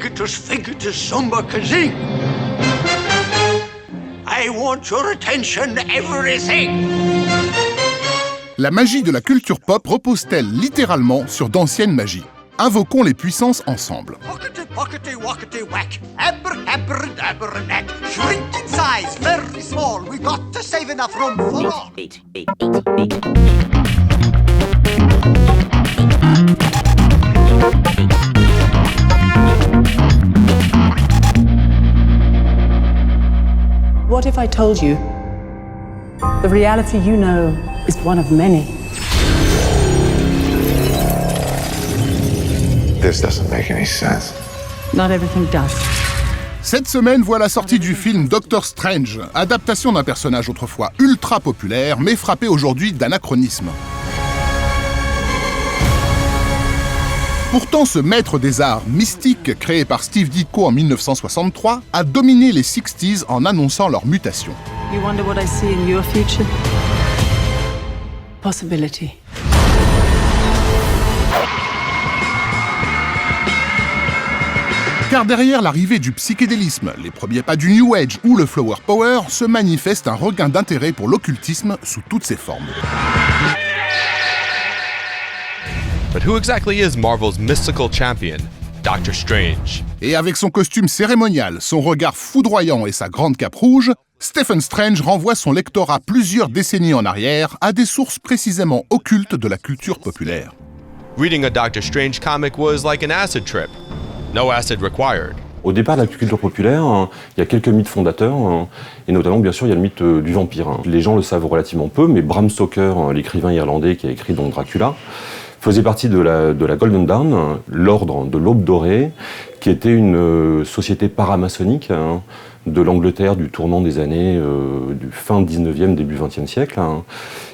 Figitus, figitus, sumba kazing. I want your attention, everything. La magie de la culture pop repose-t-elle littéralement sur d'anciennes magies? Invoquons les puissances ensemble. Pockety, pockety, wackety, whack. Abracadabra, shrink in size, very small. We got to save enough room for all. What if I told you the reality you know is one of many? This doesn't make any sense. Not everything does. Cette semaine voit la sortie du film Doctor Strange, adaptation d'un personnage autrefois ultra populaire, mais frappé aujourd'hui d'anachronisme. Pourtant, ce maître des arts mystiques, créé par Steve Ditko en 1963, a dominé les 60s en annonçant leur mutation. You wonder what I see in your future? Possibility. Car derrière l'arrivée du psychédélisme, les premiers pas du New Age ou le Flower Power, se manifeste un regain d'intérêt pour l'occultisme sous toutes ses formes. But who exactly is Marvel's mystical champion, Doctor Strange? Et avec son costume cérémonial, son regard foudroyant et sa grande cape rouge, Stephen Strange renvoie son lectorat plusieurs décennies en arrière à des sources précisément occultes de la culture populaire. Reading a Doctor Strange comic was like an acid trip. No acid required. Au départ de la culture populaire, il y a quelques mythes fondateurs, et notamment, bien sûr, il y a le mythe du vampire. Les gens le savent relativement peu, mais Bram Stoker, l'écrivain irlandais qui a écrit donc Dracula, faisait partie de la Golden Dawn, l'ordre de l'Aube dorée, qui était une société paramaçonnique de l'Angleterre du tournant des années du fin 19e, début 20e siècle,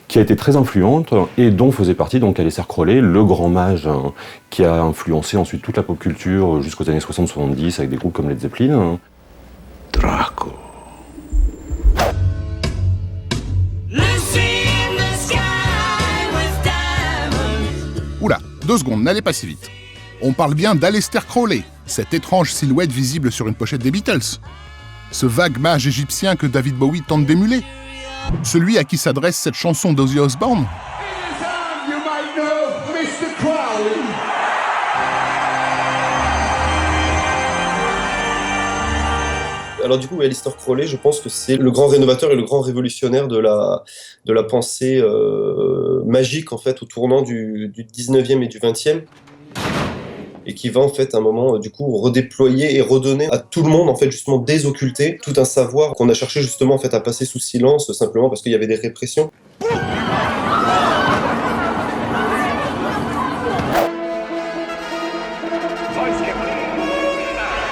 qui a été très influente et dont faisait partie donc Aleister Crowley, le grand mage qui a influencé ensuite toute la pop culture jusqu'aux années 60-70 avec des groupes comme Led Zeppelin. Draco. Oula, 2 secondes, n'allez pas si vite. On parle bien d'Aleister Crowley, cette étrange silhouette visible sur une pochette des Beatles. Ce vague mage égyptien que David Bowie tente d'émuler. Celui à qui s'adresse cette chanson d'Ozzy Osbourne. Alors du coup, Aleister Crowley, je pense que c'est le grand rénovateur et le grand révolutionnaire de la pensée magique en fait au tournant du 19e et du 20e. Et qui va en fait à un moment du coup redéployer et redonner à tout le monde en fait justement désocculter tout un savoir qu'on a cherché justement en fait à passer sous silence simplement parce qu'il y avait des répressions.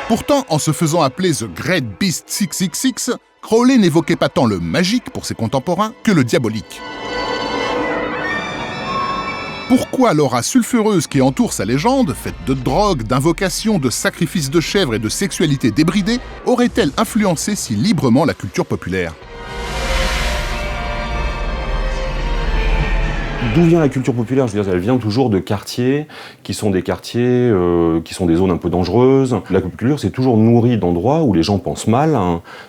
Pourtant, en se faisant appeler The Great Beast 666, Crowley n'évoquait pas tant le magique pour ses contemporains que le diabolique. Pourquoi l'aura sulfureuse qui entoure sa légende, faite de drogue, d'invocations, de sacrifices de chèvres et de sexualité débridée, aurait-elle influencé si librement la culture populaire ? D'où vient la culture populaire ? Je veux dire, elle vient toujours de quartiers qui sont des quartiers, qui sont des zones un peu dangereuses. La culture s'est toujours nourrie d'endroits où les gens pensent mal,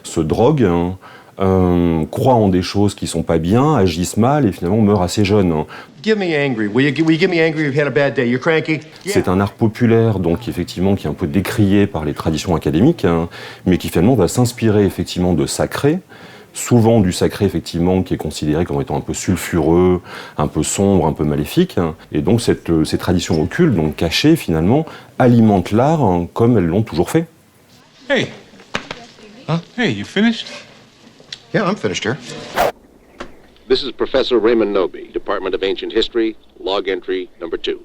se droguent, croient en des choses qui sont pas bien, agissent mal et finalement meurent assez jeunes. Give me angry. Will you give me angry if you had a bad day? You're cranky? C'est un art populaire, donc effectivement, qui est un peu décrié par les traditions académiques, mais qui finalement va s'inspirer effectivement de sacré, souvent du sacré effectivement qui est considéré comme étant un peu sulfureux, un peu sombre, un peu maléfique, et donc ces traditions occultes, donc cachées finalement, alimentent l'art comme elles l'ont toujours fait. Hey. Huh? Hey, you finished? Yeah, I'm finished here. This is Professor Raymond Noby, Department of Ancient History, log entry number 2.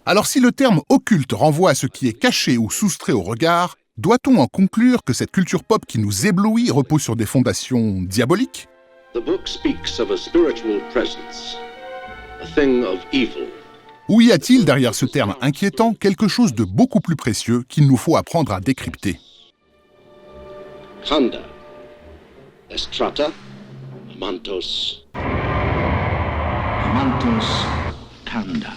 Alors si le terme occulte renvoie à ce qui est caché ou soustrait au regard, doit-on en conclure que cette culture pop qui nous éblouit repose sur des fondations diaboliques ? The book speaks of a spiritual presence, a thing of evil. Ou y a-t-il derrière ce terme inquiétant quelque chose de beaucoup plus précieux qu'il nous faut apprendre à décrypter ? Khanda, Estrata, Amantos. Amantos Khanda.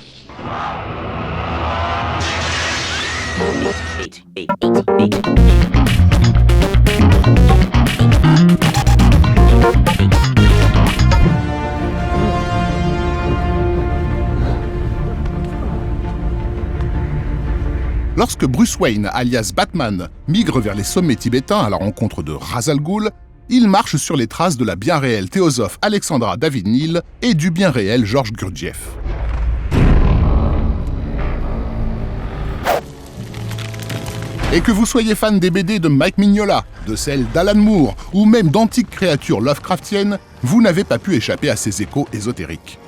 Lorsque Bruce Wayne, alias Batman, migre vers les sommets tibétains à la rencontre de Ra's al Ghul, il marche sur les traces de la bien réelle théosophe Alexandra David Neal et du bien réel Georges Gurdjieff. Et que vous soyez fan des BD de Mike Mignola, de celles d'Alan Moore ou même d'antiques créatures Lovecraftiennes, vous n'avez pas pu échapper à ces échos ésotériques.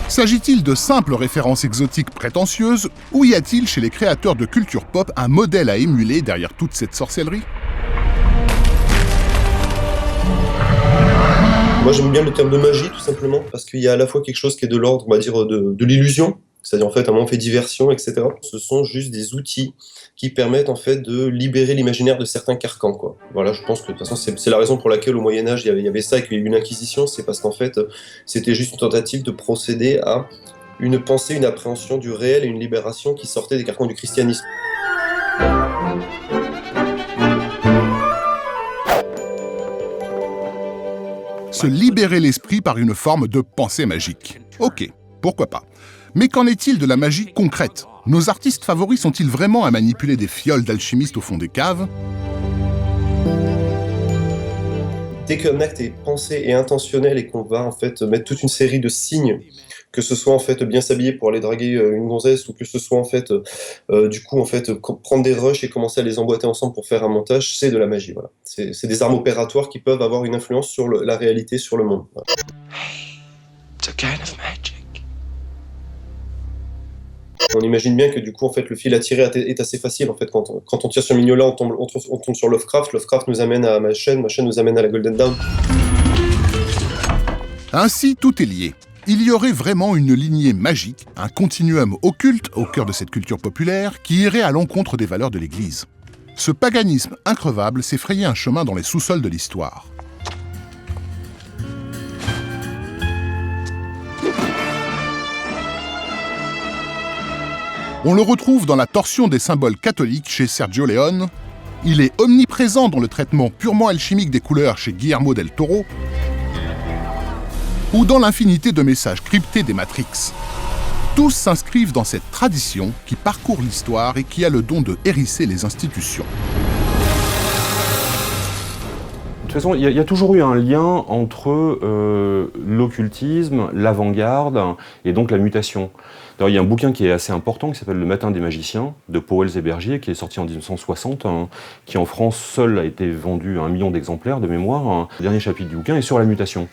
S'agit-il de simples références exotiques prétentieuses, ou y a-t-il chez les créateurs de culture pop un modèle à émuler derrière toute cette sorcellerie ? Moi j'aime bien le terme de magie tout simplement, parce qu'il y a à la fois quelque chose qui est de l'ordre, on va dire, de l'illusion, c'est-à-dire en fait un moment on fait diversion, etc. Ce sont juste des outils qui permettent en fait de libérer l'imaginaire de certains carcans, quoi. Voilà, je pense que de toute façon c'est la raison pour laquelle au Moyen-Âge il y avait ça et qu'il y a eu une inquisition, c'est parce qu'en fait c'était juste une tentative de procéder à une pensée, une appréhension du réel et une libération qui sortait des carcans du christianisme. Se libérer l'esprit par une forme de pensée magique. Ok, pourquoi pas. Mais qu'en est-il de la magie concrète ? Nos artistes favoris sont-ils vraiment à manipuler des fioles d'alchimistes au fond des caves ? Dès qu'un acte est pensé et intentionnel et qu'on va en fait mettre toute une série de signes, que ce soit en fait bien s'habiller pour aller draguer une gonzesse ou que ce soit en fait du coup en fait prendre des rushs et commencer à les emboîter ensemble pour faire un montage, c'est de la magie. Voilà. C'est des armes opératoires qui peuvent avoir une influence sur la réalité, sur le monde. Voilà. It's a kind of magic. On imagine bien que du coup en fait le fil à tirer est assez facile en fait quand on tire sur Mignola on tombe sur Lovecraft nous amène à ma chaîne nous amène à la Golden Dawn. Ainsi tout est lié. Il y aurait vraiment une lignée magique, un continuum occulte au cœur de cette culture populaire qui irait à l'encontre des valeurs de l'Église. Ce paganisme increvable s'est frayé un chemin dans les sous-sols de l'histoire. On le retrouve dans la torsion des symboles catholiques chez Sergio Leone, il est omniprésent dans le traitement purement alchimique des couleurs chez Guillermo del Toro, ou dans l'infinité de messages cryptés des Matrix. Tous s'inscrivent dans cette tradition qui parcourt l'histoire et qui a le don de hérisser les institutions. De toute façon, il y a toujours eu un lien entre l'occultisme, l'avant-garde et donc la mutation. D'ailleurs, il y a un bouquin qui est assez important qui s'appelle Le Matin des magiciens de Pauwels et Bergier, qui est sorti en 1960, qui en France seul a été vendu à 1 million d'exemplaires de mémoire. Le dernier chapitre du bouquin est sur la mutation.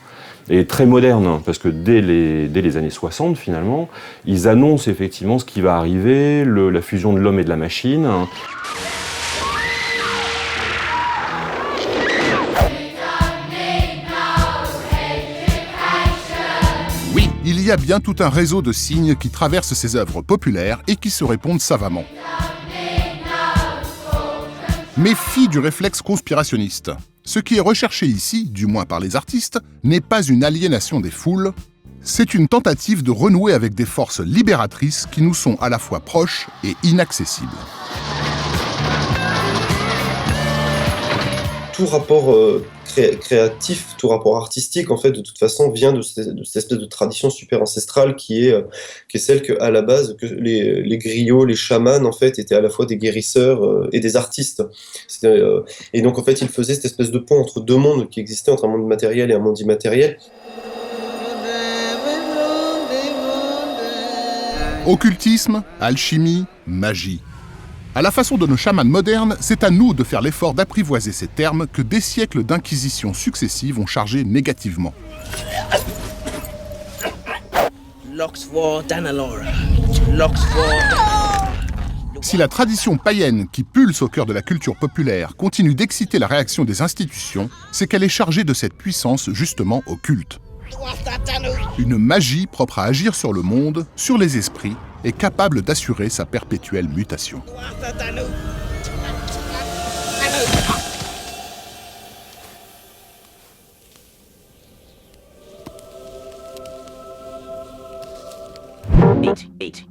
Et très moderne, parce que dès les années 60, finalement, ils annoncent effectivement ce qui va arriver, la fusion de l'homme et de la machine. Oui, il y a bien tout un réseau de signes qui traversent ces œuvres populaires et qui se répondent savamment. Méfie du réflexe conspirationniste. Ce qui est recherché ici, du moins par les artistes, n'est pas une aliénation des foules, c'est une tentative de renouer avec des forces libératrices qui nous sont à la fois proches et inaccessibles. Tout rapport créatif, tout rapport artistique, en fait, de toute façon, vient de cette espèce de tradition super ancestrale qui est celle qu'à la base, que les griots, les chamans, en fait, étaient à la fois des guérisseurs et des artistes. Et donc, en fait, ils faisaient cette espèce de pont entre deux mondes qui existaient, entre un monde matériel et un monde immatériel. Occultisme, alchimie, magie. À la façon de nos chamans modernes, c'est à nous de faire l'effort d'apprivoiser ces termes que des siècles d'inquisitions successives ont chargés négativement. Si la tradition païenne qui pulse au cœur de la culture populaire continue d'exciter la réaction des institutions, c'est qu'elle est chargée de cette puissance justement occulte. Une magie propre à agir sur le monde, sur les esprits, est capable d'assurer sa perpétuelle mutation. 8.